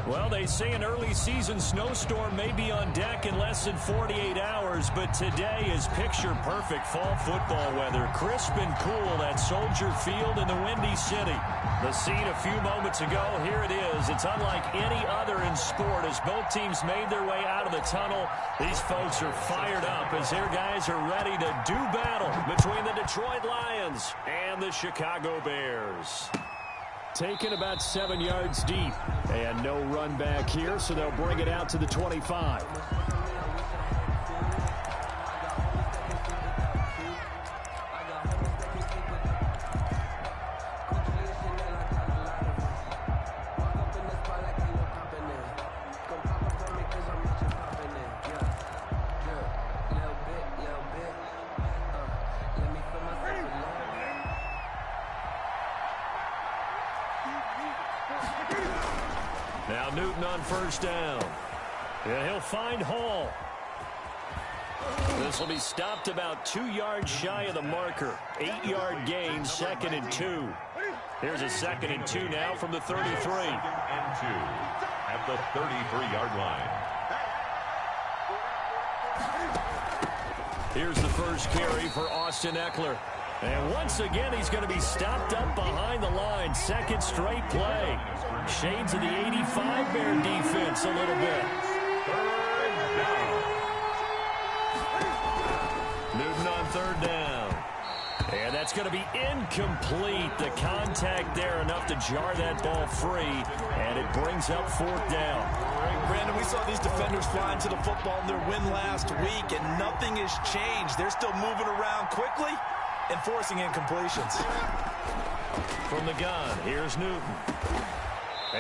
Well, they say an early season snowstorm may be on deck in less than 48 hours, but today is picture-perfect fall football weather. Crisp and cool at Soldier Field in the Windy City. The scene a few moments ago, here it is. It's unlike any other in sport as both teams made their way out of the tunnel. These folks are fired up as their guys are ready to do battle between the Detroit Lions and the Chicago Bears. Taken about 7 yards deep. And no run back here, so they'll bring it out to the 25. Now Newton on first down. And he'll find Hall. This will be stopped about 2 yards shy of the marker. 8-yard gain, 2nd and 2. Here's a 2nd and 2 now from the 33. 2nd and 2 at the 33-yard line. Here's the first carry for Austin Eckler. And once again, he's going to be stopped up behind the line. Second straight play. Shades of the 85 Bear defense a little bit. Newton on third down. And that's going to be incomplete. The contact there enough to jar that ball free. And it brings up fourth down. Brandon, we saw these defenders flying to the football in their win last week, and nothing has changed. They're still moving around quickly and forcing incompletions. From the gun, here's Newton.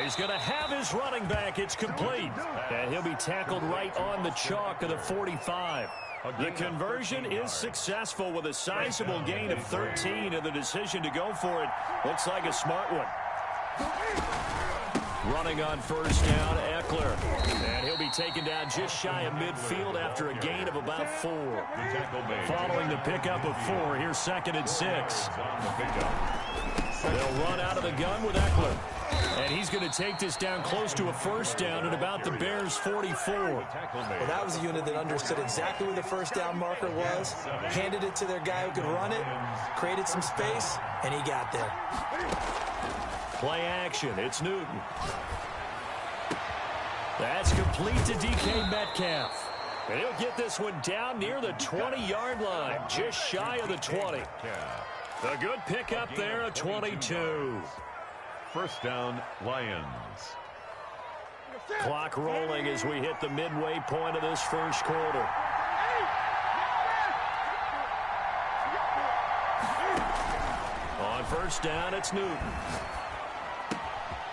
He's going to have his running back. It's complete. And he'll be tackled right on the chalk of the 45. The conversion is successful with a sizable gain of 13, and the decision to go for it looks like a smart one. Running on first down, Eckler. And he'll be taken down just shy of midfield after a gain of about 4. Following the pickup of 4, here's 2nd and 6. They'll run out of the gun with Eckler. And he's going to take this down close to a first down at about the Bears' 44. Well, that was a unit that understood exactly where the first down marker was, handed it to their guy who could run it, created some space, and he got there. Play action. It's Newton. That's complete to DK Metcalf. And he'll get this one down near the 20-yard line, just shy of the 20. A good pickup there at 22. First down, Lions. Clock rolling as we hit the midway point of this first quarter. On first down, it's Newton.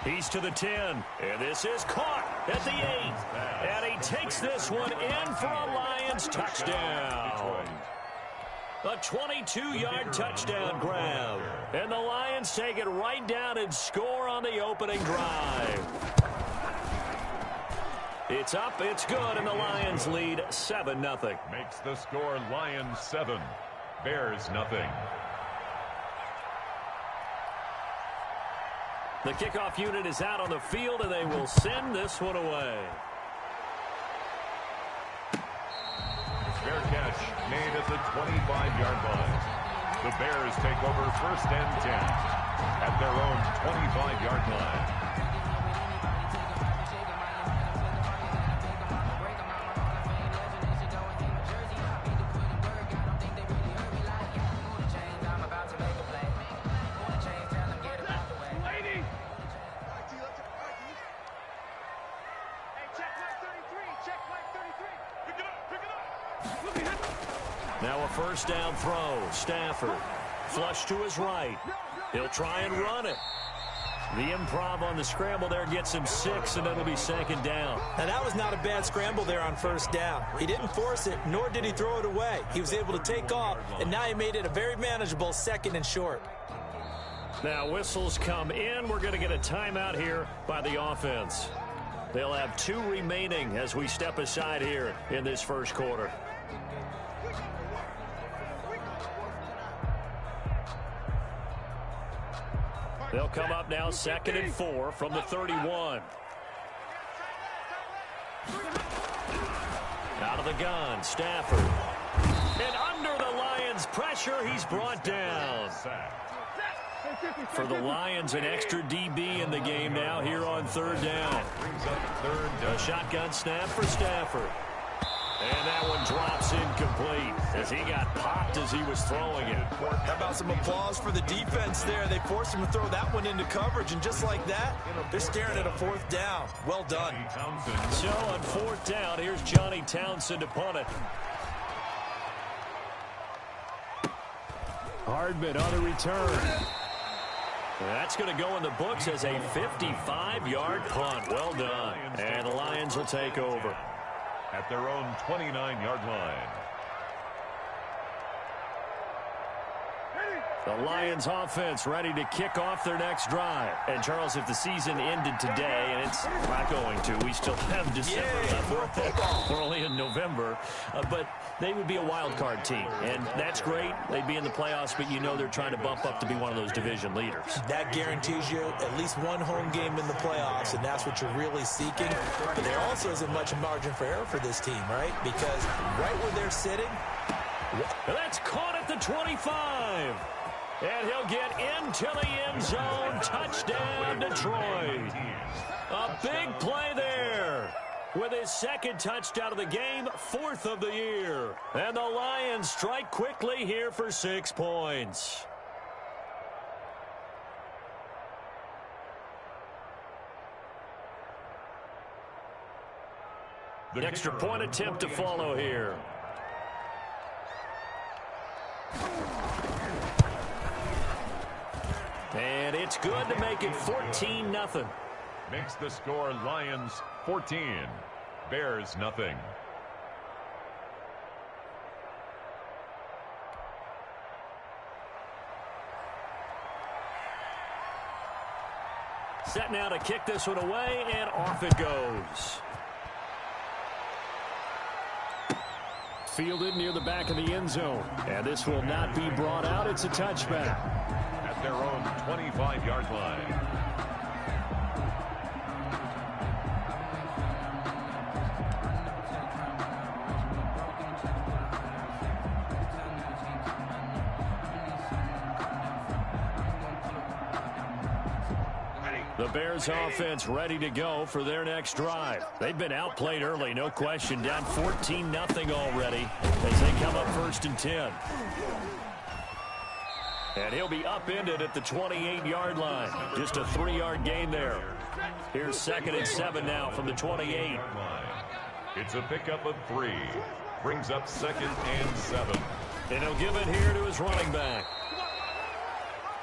He's to the 10, and this is caught at the 8. And he takes this one in for a Lions touchdown. A 22-yard touchdown grab. And the Lions take it right down and score on the opening drive. It's up, it's good, and the Lions lead 7-0. Makes the score Lions 7, Bears nothing. The kickoff unit is out on the field, and they will send this one away. Fair catch made at the 25-yard line. The Bears take over first and 10 at their own 25-yard line. Now a first down throw. Stafford. Flush to his right. He'll try and run it. The improv on the scramble there gets him 6, and it'll be second down. Now, that was not a bad scramble there on first down. He didn't force it, nor did he throw it away. He was able to take off, and now he made it a very manageable 2nd and short. Now whistles come in. We're going to get a timeout here by the offense. They'll have 2 remaining as we step aside here in this first quarter. They'll come up now 2nd and 4 from the 31. of the gun. Stafford. And under the Lions' pressure, he's brought down. For the Lions, an extra DB in the game now here on third down. A shotgun snap for Stafford. And that one drops incomplete as he got popped as he was throwing it. How about some applause for the defense there? They forced him to throw that one into coverage, and just like that, they're staring at a fourth down. Well done. So on fourth down, here's Johnny Townsend to punt it. Hardman on the return. That's going to go in the books as a 55-yard punt. Well done. And the Lions will take over at their own 29-yard line. The Lions offense ready to kick off their next drive. And, Charles, if the season ended today, and it's not going to, we still have December left. We're only in November. But they would be a wild card team. And that's great. They'd be in the playoffs, but you know they're trying to bump up to be one of those division leaders. That guarantees you at least one home game in the playoffs, and that's what you're really seeking. But there also isn't much margin for error for this team, right? Because right where they're sitting. That's caught at the 25. And he'll get into the end zone. Touchdown, Detroit. A big play there. With his second touchdown of the game, fourth of the year. And the Lions strike quickly here for 6 points. The extra point attempt to follow here. And it's good to make it 14-0. Makes the score Lions 14, Bears nothing. Set now to kick this one away, and off it goes. Fielded near the back of the end zone. And this will not be brought out. It's a touchback. At their own 25-yard line. The Bears offense ready to go for their next drive. They've been outplayed early, no question. Down 14-0 already as they come up 1st and 10. And he'll be upended at the 28-yard line. Just a 3-yard gain there. Here's 2nd and 7 now from the 28. It's a pickup of 3. Brings up 2nd and 7. And he'll give it here to his running back.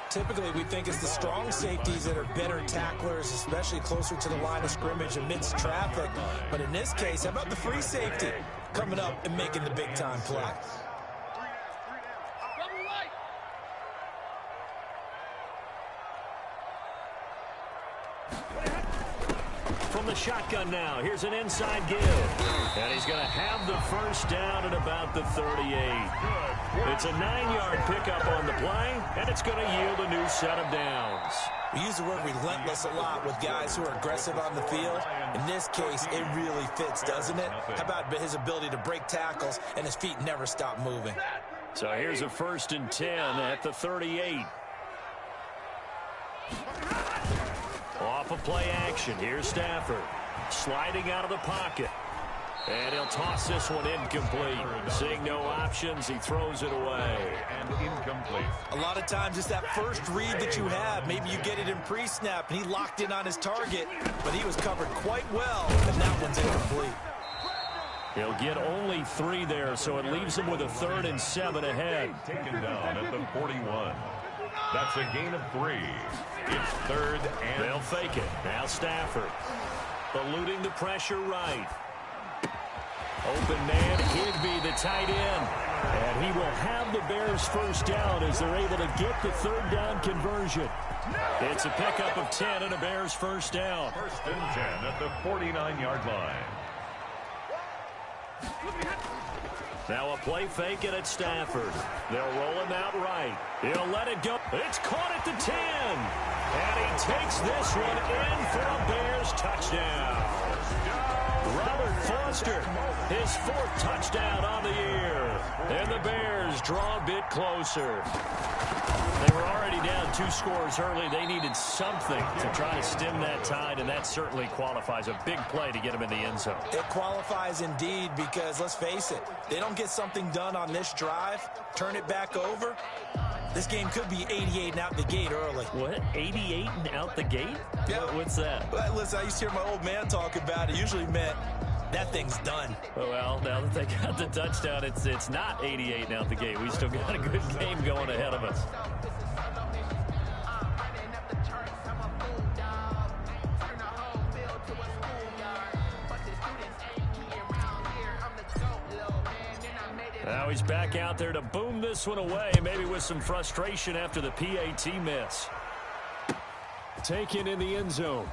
Typically, we think it's the strong safeties that are better tacklers, especially closer to the line of scrimmage amidst traffic. But in this case, how about the free safety coming up and making the big-time play? From the shotgun now, here's an inside give. And he's going to have the first down at about the 38. It's a 9-yard pickup on the play, and it's going to yield a new set of downs. We use the word relentless a lot with guys who are aggressive on the field. In this case, it really fits, doesn't it? How about his ability to break tackles and his feet never stop moving? So here's a 1st and 10 at the 38. Off of play action. Here's Stafford. Sliding out of the pocket. And he'll toss this one incomplete. Seeing no options, he throws it away. And incomplete. A lot of times it's that first read that you have. Maybe you get it in pre-snap, and he locked in on his target, but he was covered quite well, and that one's incomplete. He'll get only 3 there, so it leaves him with a 3rd and 7 ahead. Taken down at the 41. That's a gain of 3. It's 3rd and... They'll fake it. Now Stafford. Eluding the pressure right. Open man, Higby, the tight end. And he will have the Bears first down as they're able to get the 3rd down conversion. It's a pickup of 10 and a Bears first down. 1st and 10 at the 49-yard line. Now a play fake it at Stafford. They'll roll him out right. He'll let it go. It's caught at the 10. And he takes this one in for a Bears touchdown. Robert Foster, his 4th touchdown on the year. And the Bears draw a bit closer. They were already down 2 scores early. They needed something to try to stem that tide, and that certainly qualifies. A big play to get them in the end zone. It qualifies indeed because, let's face it, they don't get something done on this drive, turn it back over, this game could be 88 and out the gate early. What? 88 and out the gate? Yeah. What's that? Well, listen, I used to hear my old man talk about it. Usually meant that thing's done. Well, now that they got the touchdown, it's not 88 and out the gate. We still got a good game going ahead of us. Now he's back out there to boom this one away, maybe with some frustration after the PAT miss. Taken in the end zone.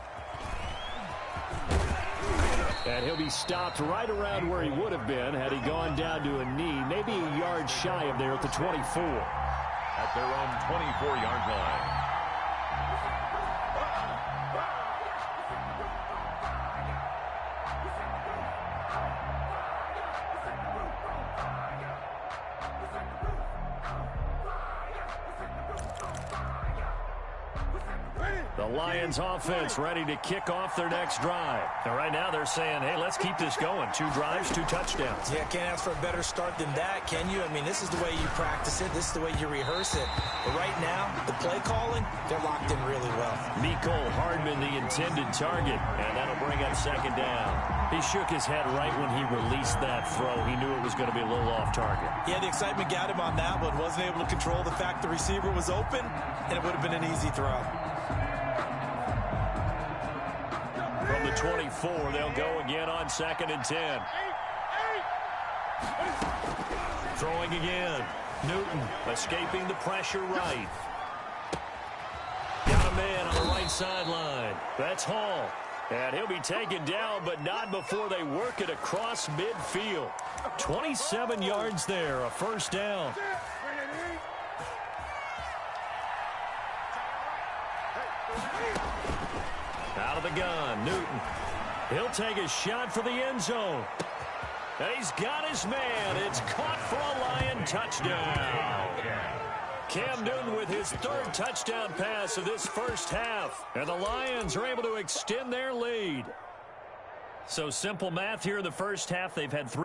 And he'll be stopped right around where he would have been had he gone down to a knee, maybe a yard shy of there at the 24. At their own 24-yard line. The Lions offense ready to kick off their next drive. And right now they're saying, hey, let's keep this going. 2 drives, 2 touchdowns. Yeah, can't ask for a better start than that, can you? I mean, this is the way you practice it. This is the way you rehearse it. But right now, the play calling, they're locked in really well. Mecole Hardman, the intended target. And that'll bring up 2nd down. He shook his head right when he released that throw. He knew it was going to be a little off target. Yeah, the excitement got him on that one. Wasn't able to control the fact the receiver was open, and it would have been an easy throw. From the 24, they'll go again on 2nd and 10. Throwing again. Newton escaping the pressure right. Got a man on the right sideline. That's Hall. And he'll be taken down, but not before they work it across midfield. 27 yards there, a 1st down. Out of the gun, Newton. He'll take a shot for the end zone. And he's got his man. It's caught for a Lion touchdown. Cam Newton with his 3rd touchdown pass of this first half. And the Lions are able to extend their lead. So simple math here in the first half. They've had 3.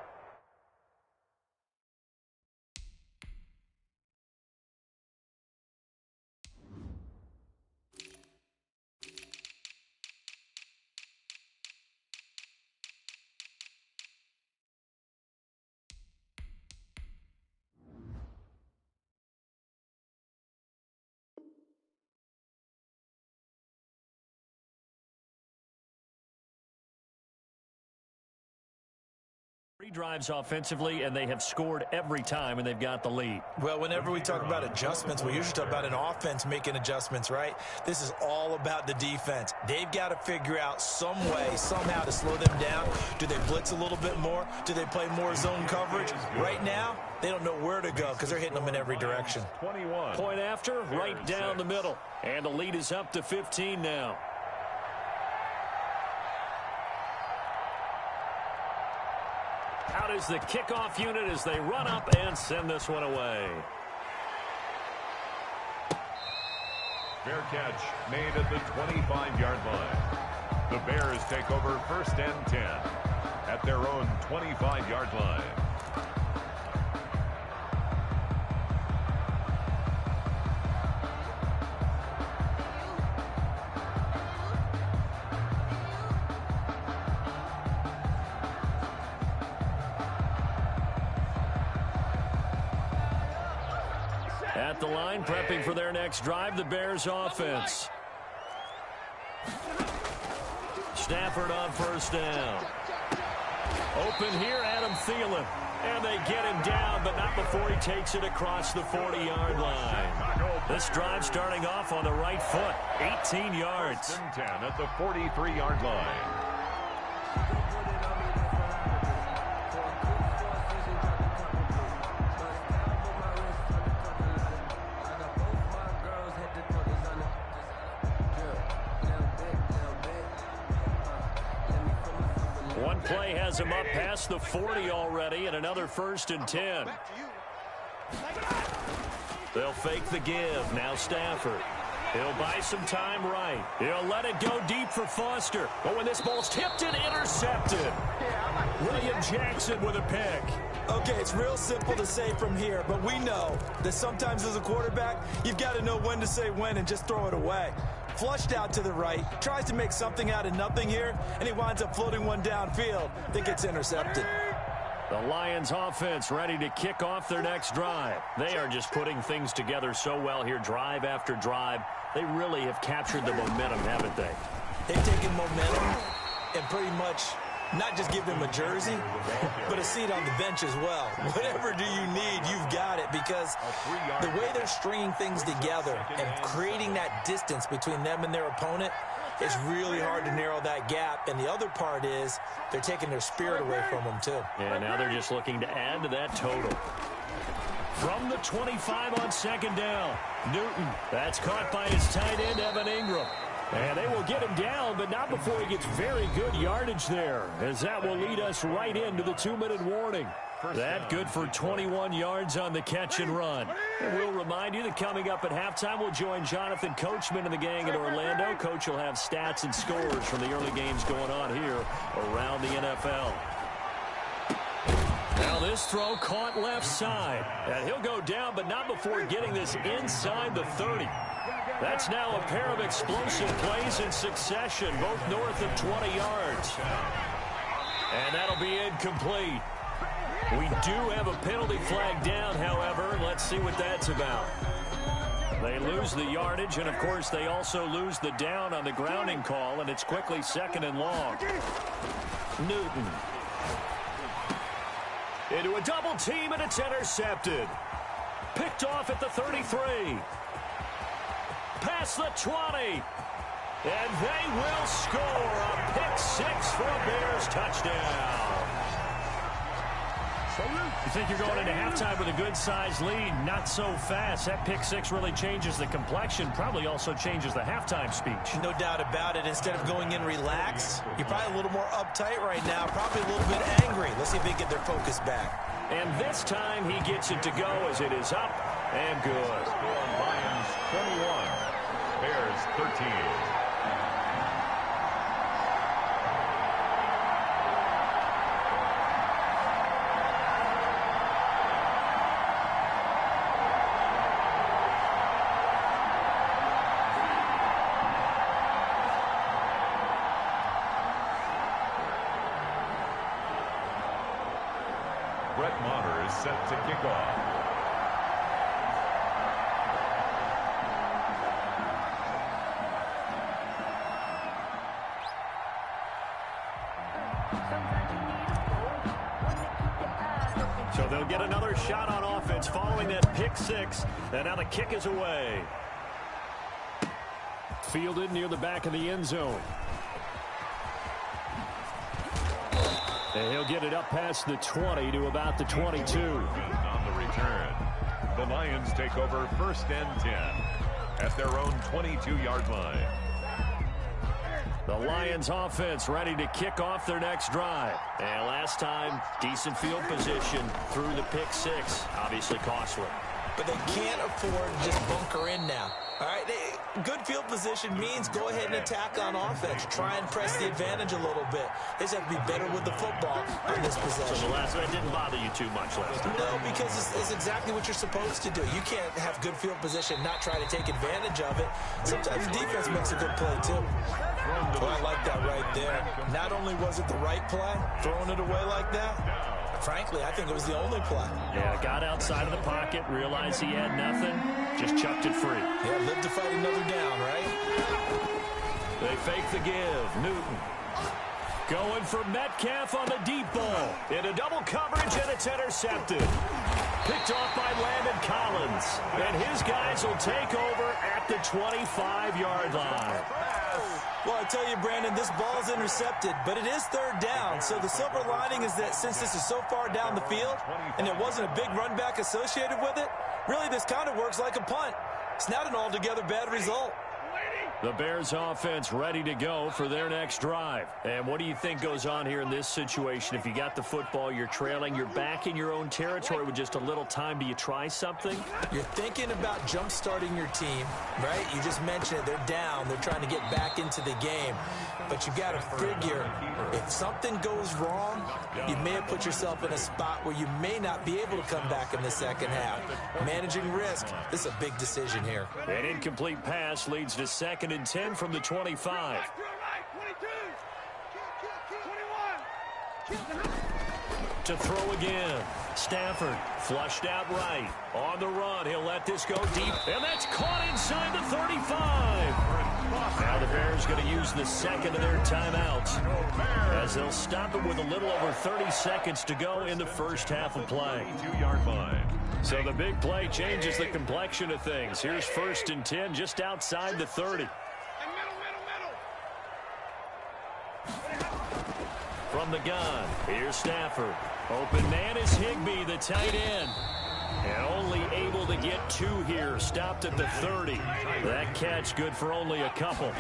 Drives offensively, and they have scored every time, and they've got the lead. Well, whenever we talk about adjustments, we usually talk about an offense making adjustments, right? This is all about the defense. They've got to figure out some way, somehow to slow them down. Do they blitz a little bit more? Do they play more zone coverage? Right now, they don't know where to go because they're hitting them in every direction. 21. Point after, right down the middle. And the lead is up to 15 now. Out is the kickoff unit as they run up and send this one away. Fair catch made at the 25-yard line. The Bears take over 1st and 10 at their own 25-yard line. At the line, prepping for their next drive, the Bears offense. Stafford on 1st down. Open here, Adam Thielen. And they get him down, but not before he takes it across the 40-yard line. This drive starting off on the right foot, 18 yards. 10 at the 43-yard line. play has him up past the 40 already, and another 1st and 10. They'll fake the give. Now Stafford. He'll buy some time right. He'll let it go deep for Foster. But when this ball's tipped and intercepted. William Jackson with a pick. Okay, it's real simple to say from here, but we know that sometimes as a quarterback, you've got to know when to say when and just throw it away. Flushed out to the right, tries to make something out of nothing here, and he winds up floating one downfield that gets intercepted. The Lions offense ready to kick off their next drive. They are just putting things together so well here, drive after drive. They really have captured the momentum, haven't they? They've taken momentum and pretty much not just give him a jersey, but a seat on the bench as well. Whatever do you need, you've got it, because the way they're stringing things together and creating that distance between them and their opponent, it's really hard to narrow that gap. And the other part is they're taking their spirit away from them, too. Yeah, now they're just looking to add to that total. From the 25 on 2nd down, Newton. That's caught by his tight end, Evan Ingram. And they will get him down, but not before he gets very good yardage there, as that will lead us right into the 2-minute warning. That good for 21 yards on the catch and run. And we'll remind you that coming up at halftime, we'll join Jonathan Coachman and the gang in Orlando. Coach will have stats and scores from the early games going on here around the NFL. Now this throw caught left side. And he'll go down, but not before getting this inside the 30. That's now a pair of explosive plays in succession, both north of 20 yards. And that'll be incomplete. We do have a penalty flag down, however. Let's see what that's about. They lose the yardage, and, of course, they also lose the down on the grounding call, and it's quickly 2nd and long. Newton. Into a double team, and it's intercepted. Picked off at the 33. Past the 20. And they will score a pick 6 for a Bears touchdown. You think you're going into halftime with a good-sized lead, not so fast. That pick 6 really changes the complexion, probably also changes the halftime speech. No doubt about it. Instead of going in relaxed, you're probably a little more uptight right now, probably a little bit angry. Let's see if they get their focus back. And this time he gets it to go as it is up and good. Lions 21, Bears 13. Set to kick off. So they'll get another shot on offense following that pick 6, and now the kick is away. Fielded near the back of the end zone. And he'll get it up past the 20 to about the 22. On the return, the Lions take over 1st and 10 at their own 22-yard line. The Lions offense ready to kick off their next drive. And last time, decent field position through the pick 6. Obviously costly. But they can't afford to just bunker in now. All right, good field position means go ahead and attack on offense. Try and press the advantage a little bit. They just have to be better with the football on this possession. So the last one didn't bother you too much last time? No, because it's exactly what you're supposed to do. You can't have good field position, not try to take advantage of it. Sometimes defense makes a good play, too. Well, I like that right there. Not only was it the right play, throwing it away like that, frankly, I think it was the only play. Yeah, got outside of the pocket, realized he had nothing, just chucked it free. Yeah, live to fight another down, right? They fake the give. Newton going for Metcalf on the deep ball. Into double coverage, and it's intercepted. Picked off by Landon Collins. And his guys will take over at the 25-yard line. Well, I tell you, Brandon, this ball's intercepted, but it is 3rd down. So the silver lining is that since this is so far down the field and there wasn't a big run back associated with it, really this kind of works like a punt. It's not an altogether bad result. The Bears offense ready to go for their next drive. And what do you think goes on here in this situation? If you got the football, you're trailing, you're back in your own territory with just a little time. Do you try something? You're thinking about jump-starting your team, right? You just mentioned it. They're down. They're trying to get back into the game. But you got to figure, if something goes wrong, you may have put yourself in a spot where you may not be able to come back in the second half. Managing risk, this is a big decision here. An incomplete pass leads to 2nd and 10 from the 25. To throw again. Stafford flushed out right. On the run, he'll let this go deep. And that's caught inside the 35. Now the Bears going to use the second of their timeouts as they'll stop it with a little over 30 seconds to go in the first half of play. 2-yard line. So the big play changes the complexion of things. Here's 1st and 10 just outside the 30. From the gun, here's Stafford. Open man is Higbee, the tight end. And only able to get 2 here. Stopped at the 30. That catch good for only a couple.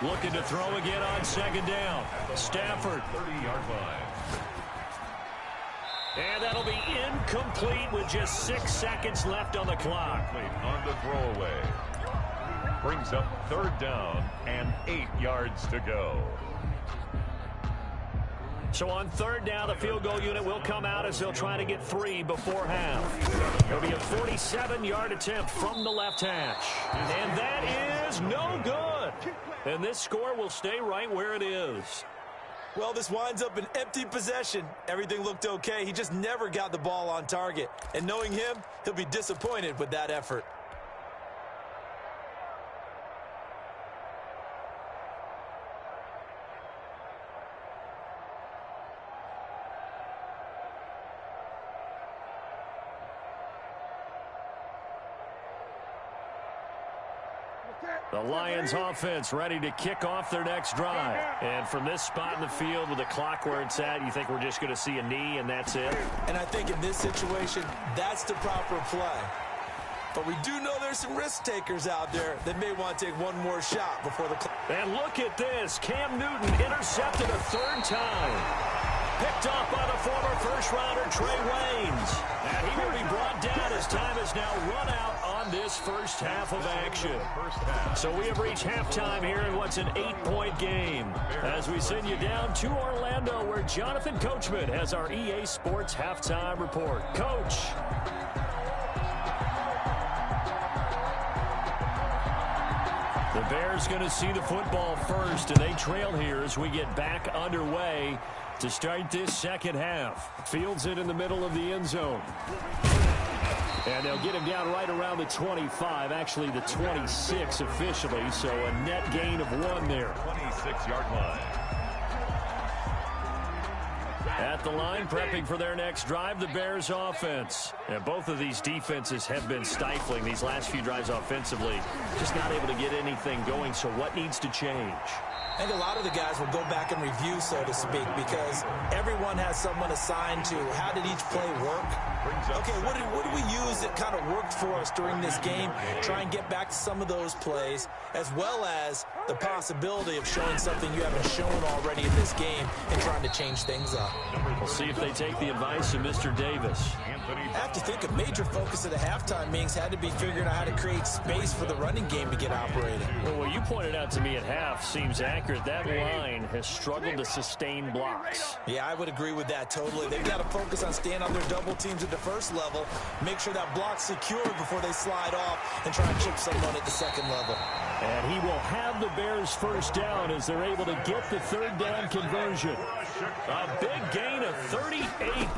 Looking to throw again on 2nd down. Stafford. 30-yard line. And that'll be incomplete with just 6 seconds left on the clock. On the throwaway. Brings up 3rd down and 8 yards to go. So on 3rd down, the field goal unit will come out as they'll try to get 3 before half. It'll be a 47-yard attempt from the left hash. And that is no good. And this score will stay right where it is. Well, this winds up an empty possession. Everything looked okay. He just never got the ball on target. And knowing him, he'll be disappointed with that effort. The Lions offense ready to kick off their next drive. And from this spot in the field with the clock where it's at, you think we're just going to see a knee and that's it? And I think in this situation, that's the proper play. But we do know there's some risk takers out there that may want to take one more shot before the clock. And look at this. Cam Newton intercepted a 3rd time. Picked off by the former first-rounder Trey Waynes. And he will be brought down as time has now run out on this first half of action. So we have reached halftime here in what's an 8-point game. As we send you down to Orlando where Jonathan Coachman has our EA Sports halftime report. Coach. The Bears going to see the football first, and they trail here as we get back underway to start this second half. Fields it in the middle of the end zone. And they'll get him down right around the 25, actually the 26 officially, so a net gain of 1 there. 26-yard line. At the line, prepping for their next drive, the Bears offense. And both of these defenses have been stifling these last few drives offensively. Just not able to get anything going, so what needs to change? I think a lot of the guys will go back and review, so to speak, because everyone has someone assigned to how did each play work. Okay, what do we use that kind of worked for us during this game? Try and get back to some of those plays, as well as the possibility of showing something you haven't shown already in this game and trying to change things up. We'll see if they take the advice of Mr. Davis. I have to think a major focus of the halftime meetings had to be figuring out how to create space for the running game to get operating. Well, what you pointed out to me at half seems accurate. That line has struggled to sustain blocks. Yeah, I would agree with that totally. They've got to focus on staying on their double teams at the first level, make sure that block's secured before they slide off and try and chip someone at the second level. And he will have the Bears first down as they're able to get the 3rd down conversion. A big gain of 38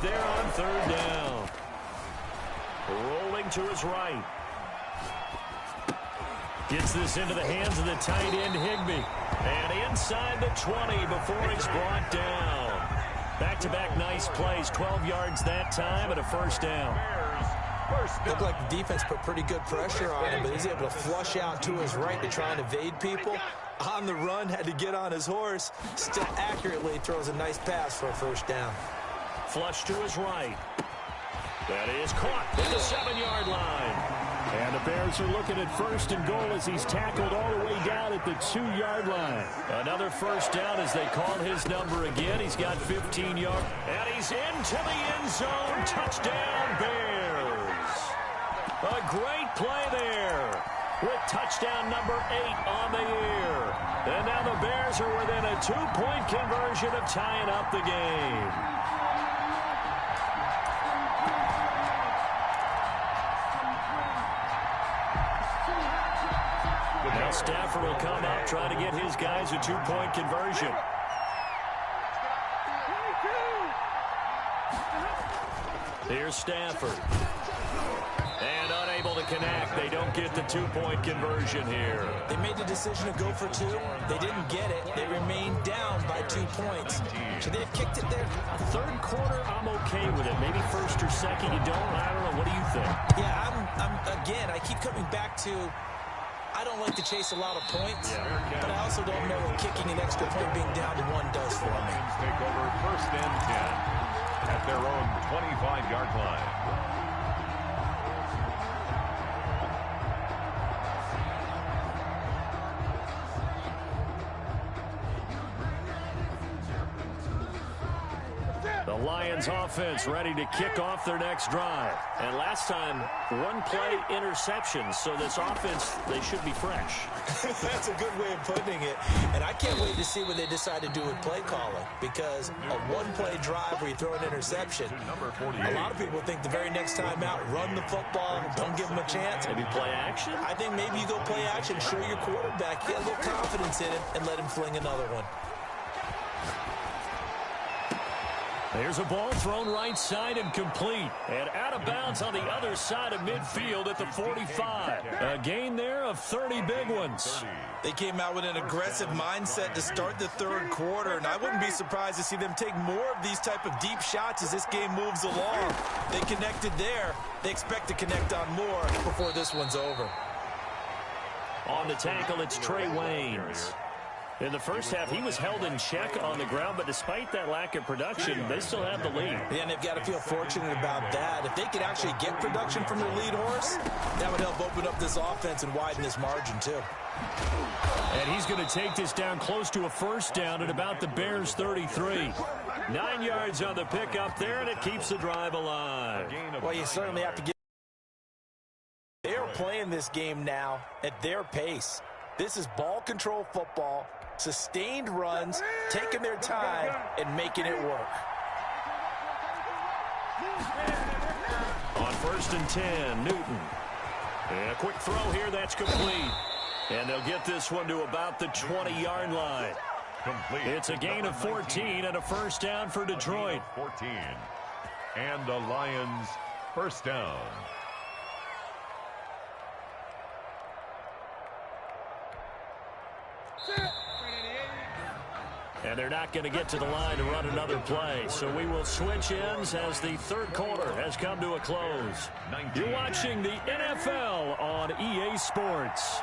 there on 3rd down. Rolling to his right. Gets this into the hands of the tight end, Higbee. And inside the 20 before it's brought down. Back-to-back nice plays, 12 yards that time and a 1st down. Looked like the defense put pretty good pressure on him, but he's able to flush out to his right to try and evade people. On the run, had to get on his horse. Still accurately throws a nice pass for a 1st down. Flush to his right. That is caught at the 7-yard line. And the Bears are looking at first and goal as he's tackled all the way down at the 2-yard line. Another first down as they call his number again. He's got 15 yards. And he's into the end zone. Touchdown, Bears. A great play there with touchdown number 8 on the year. And now the Bears are within a 2-point conversion of tying up the game. Now Stafford will come up, try to get his guys a 2-point conversion. Here's Stafford. And unable to connect. They don't get the 2-point conversion here. They made the decision to go for 2. They didn't get it. They remained down by 2 points. Should they have kicked it there? Third quarter, I'm okay with it. Maybe first or second, you don't. I don't know. What do you think? Yeah, again, I keep coming back to I don't like to chase a lot of points, but I also don't know what kicking an extra point being down to 1 does for me. Take over first and 10 at their own 25-yard line. The Lions offense ready to kick off their next drive. And last time, 1-play interception. So this offense, they should be fresh. That's a good way of putting it. And I can't wait to see what they decide to do with play calling. Because a 1-play drive where you throw an interception, a lot of people think the very next time out, run the football, don't give them a chance. Maybe play action? I think maybe you go play action, show your quarterback, get a little confidence in him, and let him fling another one. There's a ball thrown right side and complete. And out of bounds on the other side of midfield at the 45. A gain there of 30 big ones. They came out with an aggressive mindset to start the third quarter, and I wouldn't be surprised to see them take more of these type of deep shots as this game moves along. They connected there. They expect to connect on more before this one's over. On the tackle, it's Trey Waynes. In the first half, he was held in check on the ground, but despite that lack of production, they still have the lead. Yeah, and they've got to feel fortunate about that. If they could actually get production from their lead horse, that would help open up this offense and widen this margin, too. And he's going to take this down close to a first down at about the Bears' 33. 9 yards on the pickup there, and it keeps the drive alive. Well, you certainly have to get... They're playing this game now at their pace. This is ball control football. Sustained runs, taking their time, and making it work. On first and 10, Newton. And a quick throw here, that's complete. And they'll get this one to about the 20-yard line. Complete. It's a gain of 14 and a first down for Detroit. 14. And the Lions first down. And they're not going to get to the line to run another play. So we will switch ends as the third quarter has come to a close. You're watching the NFL on EA Sports.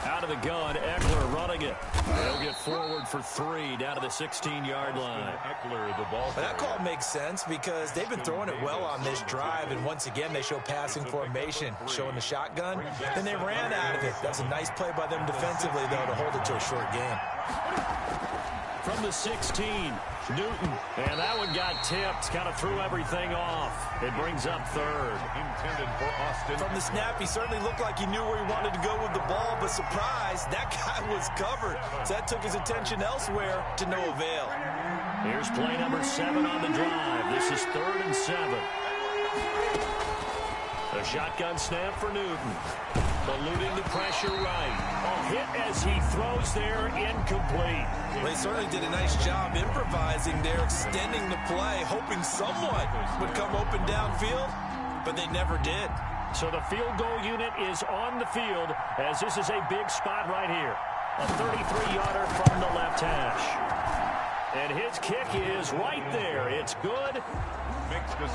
Out of the gun, Eckler running it. They'll get forward for 3 down to the 16-yard line. Eckler, the ball. That call makes sense because they've been throwing it well on this drive, and once again they show passing formation, showing the shotgun. Then they ran out of it. That's a nice play by them defensively, though, to hold it to a short game. From the 16, Newton. And that one got tipped, kind of threw everything off. It brings up third. Intended for Austin. From the snap, he certainly looked like he knew where he wanted to go with the ball, but surprise, that guy was covered. So that took his attention elsewhere to no avail. Here's play number 7 on the drive. This is 3rd and 7. A shotgun snap for Newton. Eluding the pressure right. A hit as he throws there, incomplete. They certainly did a nice job improvising there, extending the play, hoping someone would come open downfield, but they never did. So the field goal unit is on the field as this is a big spot right here. A 33-yarder from the left hash. And his kick is right there. It's good.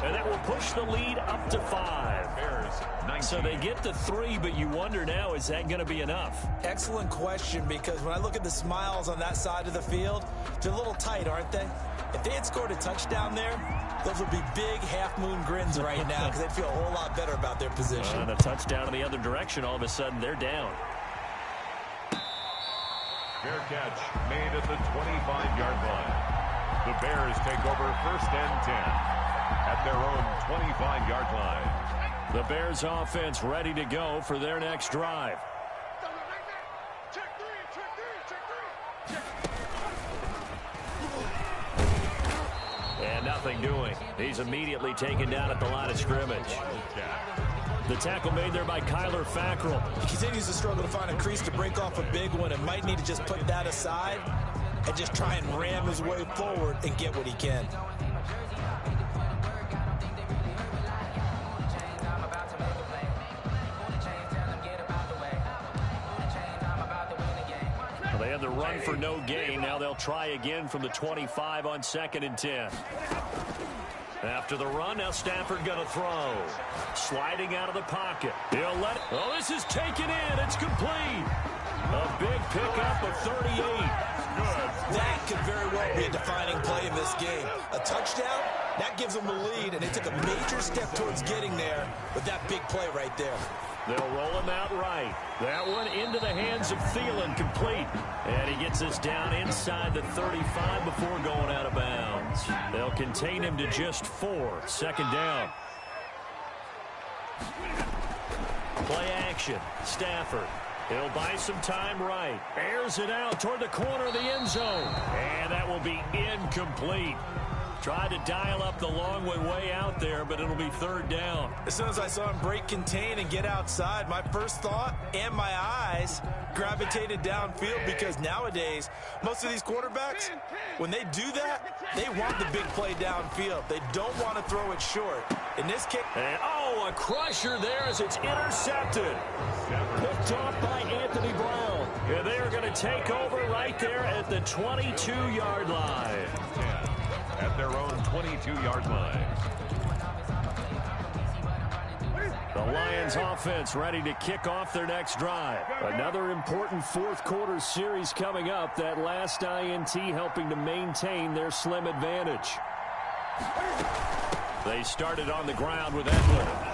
And that will push the lead up to 5. So they get the 3, but you wonder now, is that going to be enough? Excellent question, because when I look at the smiles on that side of the field, they're a little tight, aren't they? If they had scored a touchdown there, those would be big half-moon grins right now because they'd feel a whole lot better about their position. And a touchdown in the other direction, all of a sudden they're down. Fair catch made at the 25-yard line. The Bears take over 1st and 10 at their own 25-yard line. The Bears offense ready to go for their next drive. And nothing doing. He's immediately taken down at the line of scrimmage. The tackle made there by Kyler Fackrell. He continues to struggle to find a crease to break off a big one and might need to just put that aside and just try and ram his way forward and get what he can. Well, they had the run for no gain. Now they'll try again from the 25 on 2nd and 10. After the run, now Stafford going to throw. Sliding out of the pocket. He'll let it. Oh, this is taken in. It's complete. A big pickup of 38. That could very well be a defining play in this game. A touchdown, that gives them the lead, and they took a major step towards getting there with that big play right there. They'll roll him out right. That one into the hands of Thielen, complete. And he gets us down inside the 35 before going out of bounds. They'll contain him to just 4. 2nd down. Play action. Stafford. He'll buy some time right. Airs it out toward the corner of the end zone. And that will be incomplete. Tried to dial up the long way out there, but it'll be 3rd down. As soon as I saw him break contain and get outside, my first thought and my eyes gravitated downfield, because nowadays, most of these quarterbacks, when they do that, they want the big play downfield. They don't want to throw it short. In this case... And, oh, a crusher there as it's intercepted. Picked off by Anthony Brown. And they are going to take over right there at the 22-yard line. At their own 22-yard line. The Lions offense ready to kick off their next drive. Another important 4th quarter series coming up. That last INT helping to maintain their slim advantage. They started on the ground with Eckler.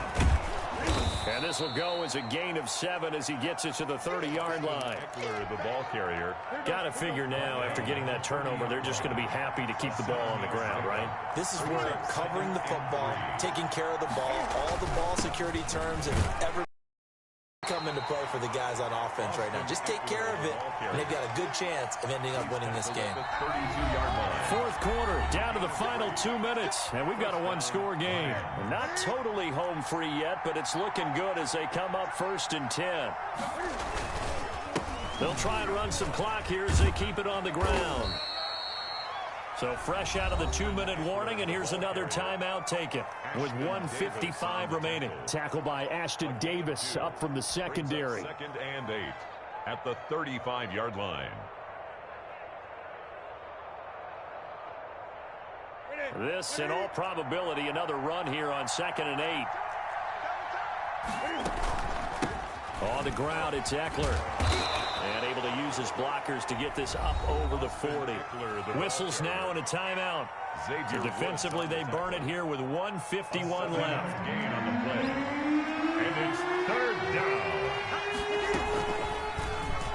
And this will go as a gain of 7 as he gets it to the 30-yard line. Eckler, the ball carrier. Got to figure now, after getting that turnover, they're just going to be happy to keep the ball on the ground, right? This is where covering the football, taking care of the ball, all the ball security terms and ever come into play for the guys on offense right now. Just take care of it, and they've got a good chance of ending up winning this game. 4th quarter, down to the final 2 minutes, and we've got a 1-score game. Not totally home free yet, but it's looking good as they come up 1st and 10. They'll try and run some clock here as they keep it on the ground. So fresh out of the 2-minute warning, and here's another timeout taken with 1:55 remaining. Tackle by Ashton Davis up from the secondary. 2nd and 8 at the 35-yard line. This, in all probability, another run here on 2nd and 8. On the ground, it's Eckler. And able to use his blockers to get this up over the 40. Whistles now and a timeout. So defensively, they burn it here with 1:51 left. Gain on the play. And it's 3rd down.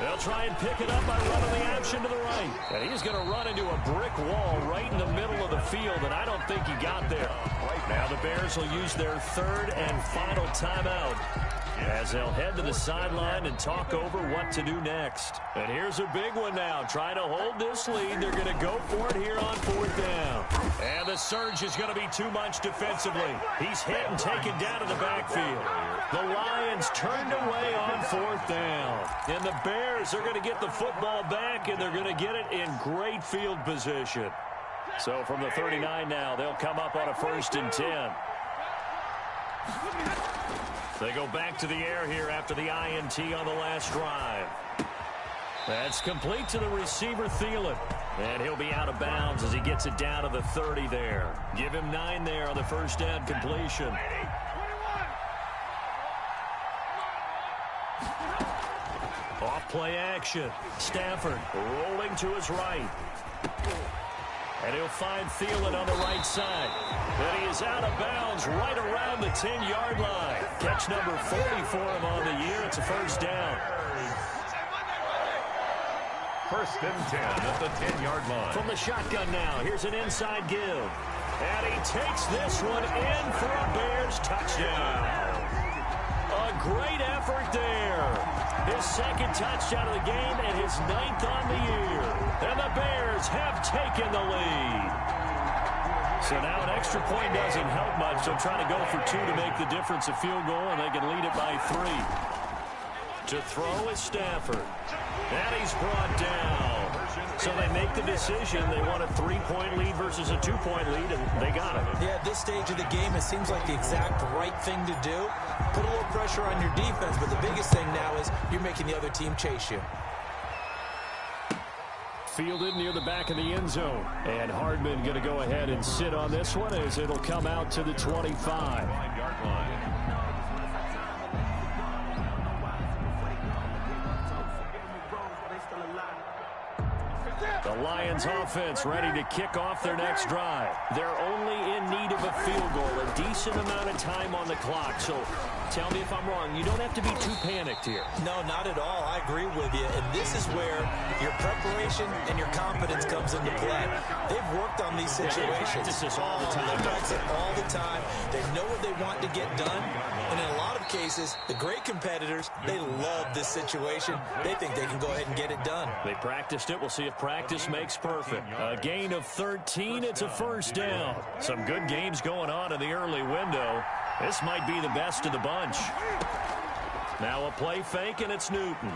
They'll try and pick it up by running the option to the right. And he's going to run into a brick wall right in the middle of the field, and I don't think he got there. Now the Bears will use their 3rd and final timeout, as they'll head to the sideline and talk over what to do next. And here's a big one now. Trying to hold this lead. They're going to go for it here on 4th down. And the surge is going to be too much defensively. He's hit and taken down to the backfield. The Lions turned away on 4th down. And the Bears are going to get the football back, and they're going to get it in great field position. So from the 39 now, they'll come up on a 1st and 10. They go back to the air here after the INT on the last drive. That's complete to the receiver, Thielen. And he'll be out of bounds as he gets it down to the 30 there. Give him 9 there on the first down completion. Off play action. Stafford rolling to his right. And he'll find Thielen on the right side. And he is out of bounds right around the 10-yard line. Catch number 40 for him on the year. It's a first down. First and 10 at the 10-yard line. From the shotgun now, here's an inside give. And he takes this one in for a Bears touchdown. A great effort there. His second touchdown of the game and his 9th on the year. And the Bears have taken the lead. So now an extra point doesn't help much. They'll try to go for 2 to make the difference a field goal, and they can lead it by 3. To throw is Stafford. And he's brought down. So they make the decision. They want a 3-point lead versus a 2-point lead, and they got it. Yeah, at this stage of the game, it seems like the exact right thing to do. Put a little pressure on your defense, but the biggest thing now is you're making the other team chase you. Fielded near the back of the end zone. And Hardman going to go ahead and sit on this one as it'll come out to the 25. 5-yard line. The Lions offense ready to kick off their next drive. They're only in need of a field goal, a decent amount of time on the clock. So tell me if I'm wrong. You don't have to be too panicked here. No, not at all. I agree with you. And this is where your preparation and your confidence comes into play. They've worked on these situations. They practice this all the time. They practice it all the time. They know what they want to get done. And in a lot of cases, the great competitors, they love this situation. They think they can go ahead and get it done. They practiced it. We'll see if practice makes perfect. A gain of 13. It's a first down. Some good games going on in the early window. This might be the best of the bunch. Now a play fake, and it's Newton.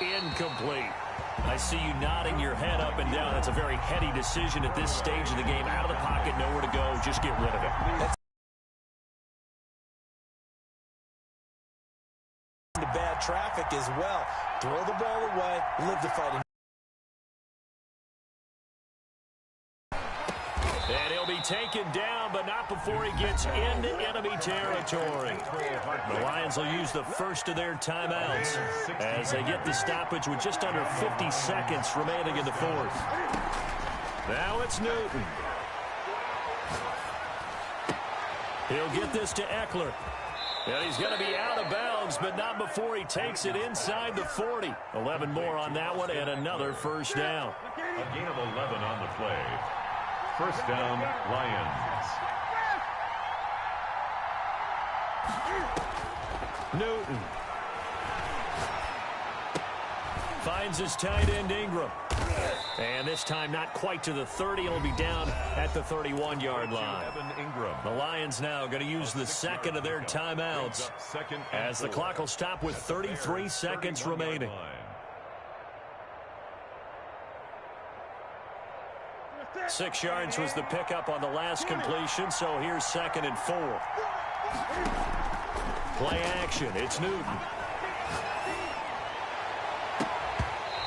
Incomplete. I see you nodding your head up and down. That's a very heady decision at this stage of the game. Out of the pocket, nowhere to go. Just get rid of it. The bad traffic as well. Throw the ball away. Live the fight. And he'll be taken down, but not before he gets into enemy territory. The Lions will use the first of their timeouts as they get the stoppage with just under 50 seconds remaining in the fourth. Now it's Newton. He'll get this to Eckler. And he's going to be out of bounds, but not before he takes it inside the 40. 11 more on that one and another first down. A gain of 11 on the play. First down, Lions. Newton. Finds his tight end Ingram. And this time not quite to the 30. It'll be down at the 31-yard line. The Lions now going to use the second of their timeouts as the clock will stop with 33 seconds remaining. 6 yards was the pickup on the last completion, so here's 2nd and 4. Play action. It's Newton.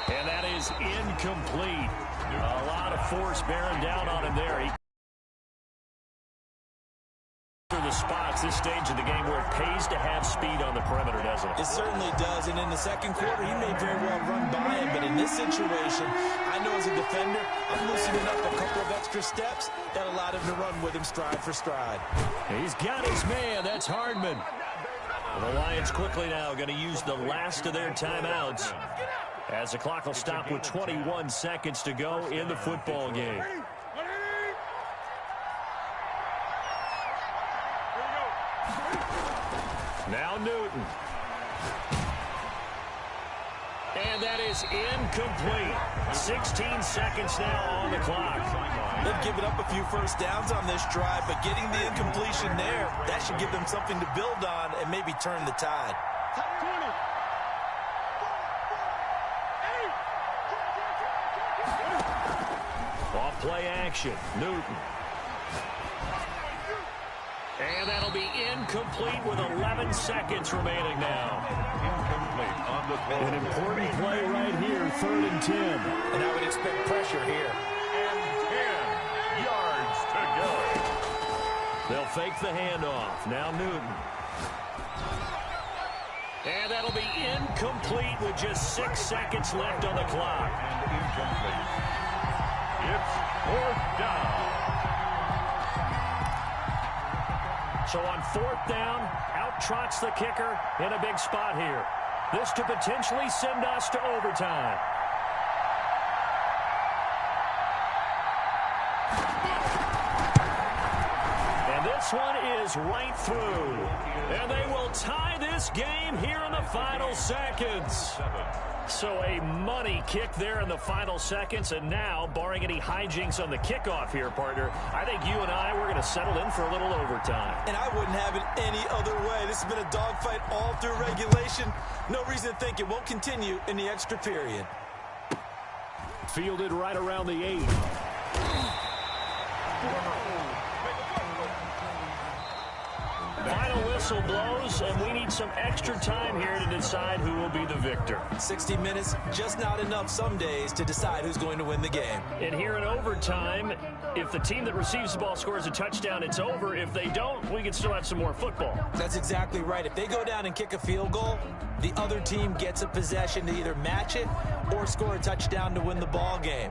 And that is incomplete. A lot of force bearing down on him there. He the spots this stage of the game where it pays to have speed on the perimeter, doesn't it? It certainly does, and in the second quarter, he may very well run by him, but in this situation, I know as a defender, I'm loosening up a couple of extra steps that allowed him to run with him stride for stride. He's got his man. That's Hardman. The Lions quickly now going to use the last of their timeouts as the clock will stop with 21 seconds to go in the football game. Now Newton. And that is incomplete. 16 seconds now on the clock. They've given up a few first downs on this drive, but getting the incompletion there, that should give them something to build on and maybe turn the tide. Off play action. Newton. And that'll be incomplete with 11 seconds remaining now. incomplete on the throw. An important play right here, 3rd and 10. And I would expect pressure here. And 10 yards to go. They'll fake the handoff. Now Newton. And that'll be incomplete with just 6 seconds left on the clock. And incomplete. It's 4th down. So on 4th down, out trots the kicker in a big spot here. This to potentially send us to overtime. And this one is right through. And they will tie this game here in the final seconds. So a money kick there in the final seconds. And now, barring any hijinks on the kickoff here, partner, I think you and I, we're going to settle in for a little overtime. And I wouldn't have it any other way. This has been a dogfight all through regulation. No reason to think it won't continue in the extra period. Fielded right around the 8. Final whistle blows, and we need some extra time here to decide who will be the victor. 60 minutes, just not enough some days to decide who's going to win the game. And here in overtime, if the team that receives the ball scores a touchdown, it's over. If they don't, we can still have some more football. That's exactly right. If they go down and kick a field goal, the other team gets a possession to either match it or score a touchdown to win the ball game.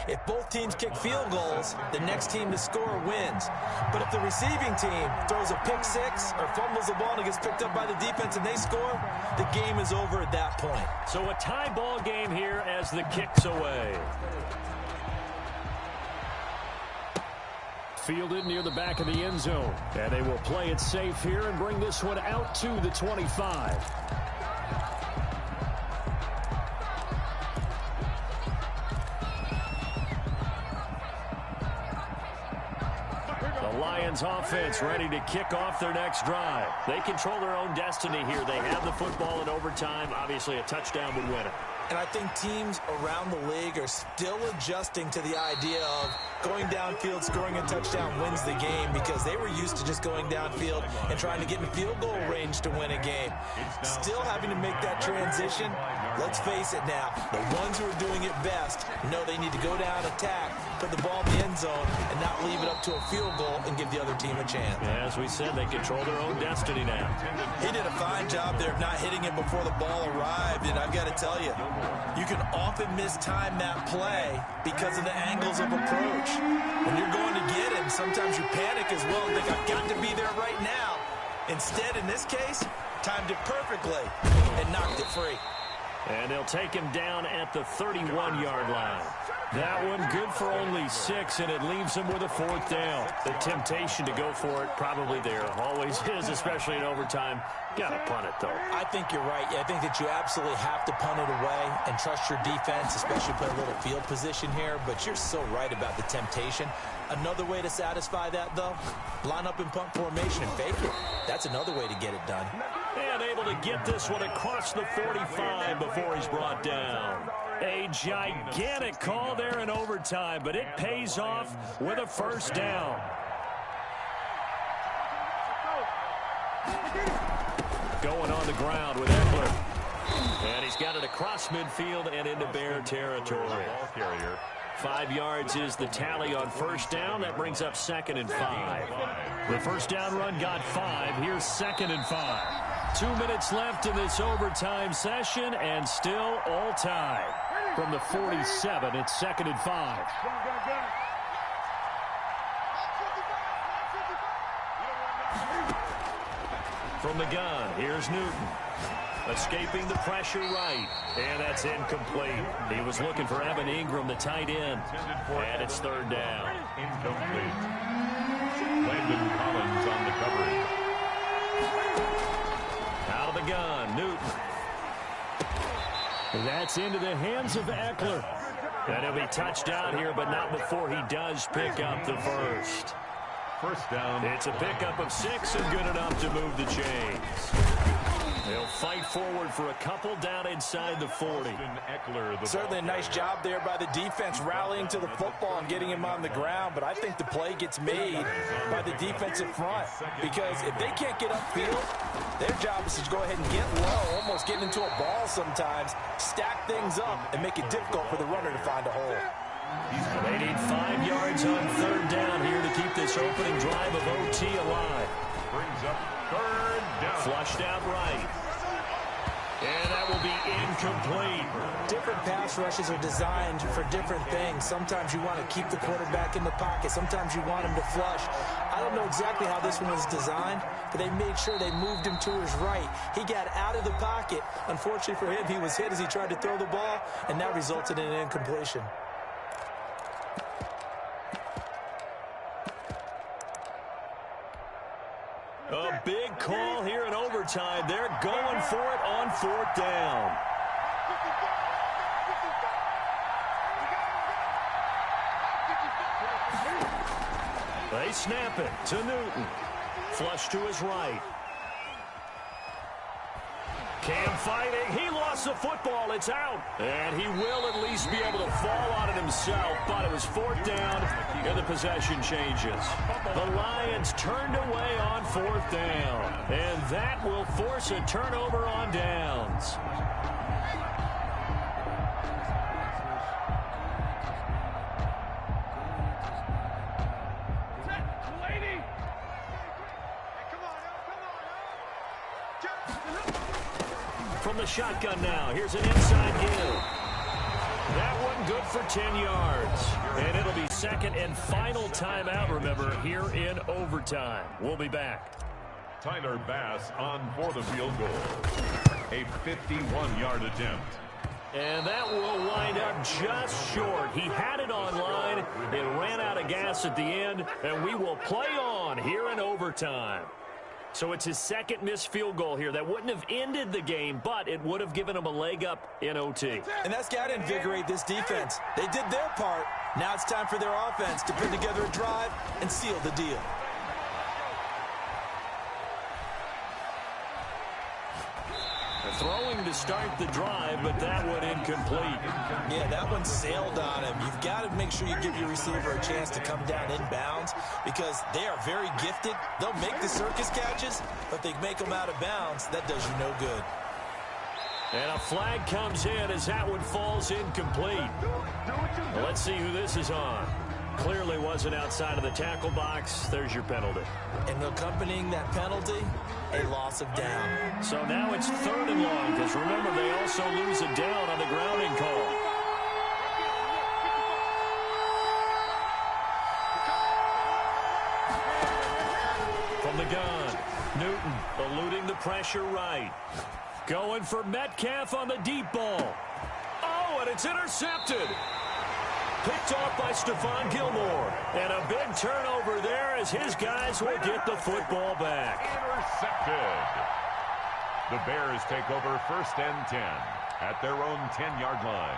If both teams kick field goals, the next team to score wins. But if the receiving team throws a pick six or fumbles the ball and it gets picked up by the defense and they score, the game is over at that point. So a tie ball game here as the kick's away. Fielded near the back of the end zone. And they will play it safe here and bring this one out to the 25. Lions offense ready to kick off their next drive. They control their own destiny here. They have the football in overtime. Obviously, a touchdown would win it. And I think teams around the league are still adjusting to the idea of going downfield, scoring a touchdown wins the game, because they were used to just going downfield and trying to get in field goal range to win a game. Still having to make that transition. Let's face it now, the ones who are doing it best know they need to go down, attack, put the ball in the end zone, and not leave it up to a field goal and give the other team a chance. As we said, they control their own destiny now. He did a fine job there of not hitting it before the ball arrived, and I've got to tell you, you can often mistime that play because of the angles of approach. When you're going to get him, sometimes you panic as well and think, I've got to be there right now. Instead, in this case, timed it perfectly and knocked it free. And they'll take him down at the 31-yard line. That one good for only 6, and it leaves him with a 4th down. The temptation to go for it probably there. Always is, especially in overtime. Got to punt it, though. I think you're right. I think that you absolutely have to punt it away and trust your defense, especially play a little field position here. But you're so right about the temptation. Another way to satisfy that, though, line up in punt formation and fake it. That's another way to get it done. And able to get this one across the 45 before he's brought down. A gigantic call there in overtime, but it pays off with a 1st down. Going on the ground with Eckler. And he's got it across midfield and into Bear territory. 5 yards is the tally on 1st down. That brings up 2nd and 5. The 1st down run got 5. Here's 2nd and 5. 2 minutes left in this overtime session, and still all tied. From the 47, it's 2nd and 5. From the gun, here's Newton. Escaping the pressure right. And that's incomplete. He was looking for Evan Ingram, the tight end. And it's 3rd down. Incomplete. Landon Collins on the coverage. Out of the gun, Newton. That's into the hands of Eckler. And he'll be touched down here, but not before he does pick up the 1st. 1st down. It's a pickup of 6 and good enough to move the chains. They'll fight forward for a couple down inside the 40. Certainly a nice job there by the defense rallying to the football and getting him on the ground, but I think the play gets made by the defensive front because if they can't get upfield, their job is to go ahead and get low, almost get into a ball sometimes, stack things up, and make it difficult for the runner to find a hole. They need 5 yards on third down here to keep this opening drive of OT alive. Brings up third down. Flushed out right. And that will be incomplete. Different pass rushes are designed for different things. Sometimes you want to keep the quarterback in the pocket. Sometimes you want him to flush. I don't know exactly how this one was designed, but they made sure they moved him to his right. He got out of the pocket. Unfortunately for him, he was hit as he tried to throw the ball, and that resulted in an incompletion. A big call here in overtime. They're going for it on fourth down. They snap it to Newton. Flush to his right. Cam fighting. He lost the football. It's out. And he will at least be able to fall on it himself. But it was fourth down, and the possession changes. The Lions turned away on fourth down. And that will force a turnover on downs. From the shotgun now, here's an inside give. That one good for 10 yards. And it'll be second and final timeout, remember, here in overtime. We'll be back. Tyler Bass on for the field goal. A 51-yard attempt. And that will wind up just short. He had it on line. It ran out of gas at the end, and we will play on here in overtime. So it's his second missed field goal here. That wouldn't have ended the game, but it would have given him a leg up in OT. And that's got to invigorate this defense. They did their part. Now it's time for their offense to put together a drive and seal the deal. Throwing to start the drive, but that one incomplete. Yeah, that one sailed on him. You've got to make sure you give your receiver a chance to come down inbounds because they are very gifted. They'll make the circus catches, but they make them out of bounds. That does you no good. And a flag comes in as that one falls incomplete. Well, let's see who this is on. Clearly wasn't outside of the tackle box. There's your penalty. And accompanying that penalty, a loss of down. So now it's third and long because remember they also lose a down on the grounding call. From the gun, Newton eluding the pressure right. Going for Metcalf on the deep ball. Oh, and it's intercepted. Picked off by Stephon Gilmore. And a big turnover there as his guys will get the football back. Intercepted. The Bears take over first and 10 at their own 10-yard line.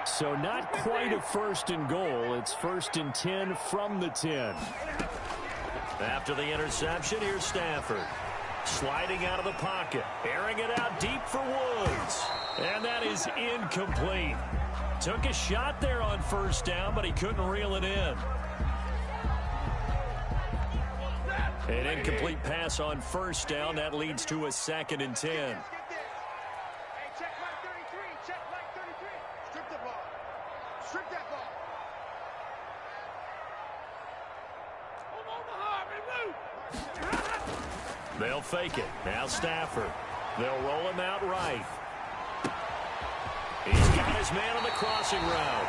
So not quite a first and goal. It's first and 10 from the 10. After the interception, here's Stafford. Sliding out of the pocket. Airing it out deep for Woods. And that is incomplete. Took a shot there on first down, but he couldn't reel it in. An incomplete pass on first down. That leads to a second and 10. Check line 33. Check line 33. Strip the ball. Strip that ball. They'll fake it. Now Stafford. They'll roll him out right. He's got his man on the crossing route.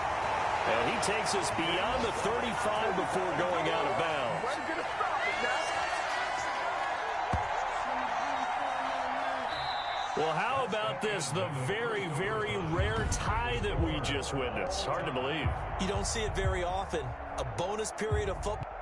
And he takes us beyond the 35 before going out of bounds. Well, how about this? The very, very rare tie that we just witnessed. Hard to believe. You don't see it very often. A bonus period of football.